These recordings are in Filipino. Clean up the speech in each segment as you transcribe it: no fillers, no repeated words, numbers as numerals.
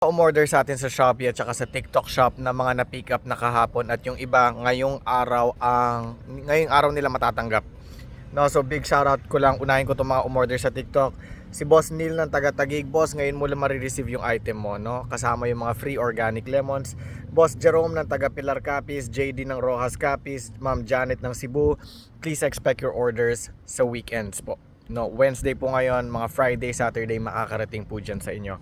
Umorder sa atin sa Shopee at saka sa TikTok shop na mga na-pick up na kahapon at yung iba ngayong araw nila matatanggap. No, so big shoutout ko lang, unahin ko 'tong mga umorder sa TikTok. Si Boss Neil ng taga Taguig, boss, ngayon mo lang ma-receive yung item mo, no? Kasama yung mga free organic lemons. Boss Jerome ng taga Pilar Capiz, JD ng Rojas Capiz, Ma'am Janet ng Cebu. Please expect your orders sa weekends po. No, Wednesday po ngayon, mga Friday, Saturday makakarating po dyan sa inyo.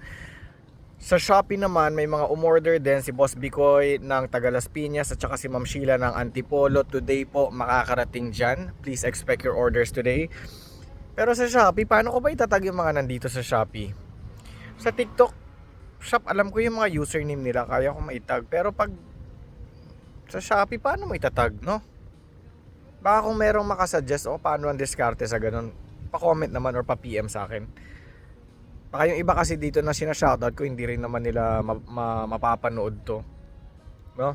Sa Shopee naman, may mga umorder din si Boss Bicoy ng taga Las Piñas at saka si Ma'am Sheila ng Antipolo. Today po makakarating dyan. Please expect your orders today. Pero sa Shopee, paano ko ba itatag yung mga nandito sa Shopee? Sa TikTok shop, alam ko yung mga username nila, kaya ko maitag. Pero pag sa Shopee, paano mo itatag, no? Baka kung merong makasuggest o paano ang diskarte sa ganun, pa-comment naman or pa-PM sa akin. Baka yung iba kasi dito na sinashoutout ko, hindi rin naman nila mapapanood to, no?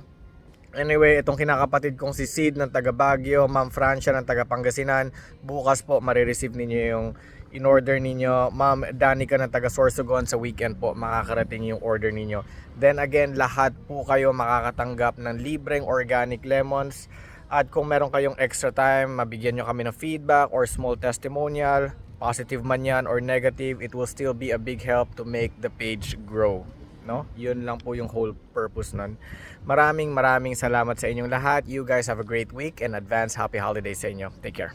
Anyway, itong kinakapatid kong si Sid ng taga Baguio, Ma'am Francia ng taga Pangasinan, bukas po marireceive ninyo yung in-order ninyo. Ma'am Danica ng taga Sorsogon, sa weekend po makakarating yung order ninyo. Then again, lahat po kayo makakatanggap ng libreng organic lemons. At kung meron kayong extra time, mabigyan nyo kami ng feedback or small testimonial, positive man yan or negative, it will still be a big help to make the page grow, no? Yun lang po yung whole purpose nun. Maraming salamat sa inyong lahat. You guys have a great week and advance happy holidays sa inyo. Take care.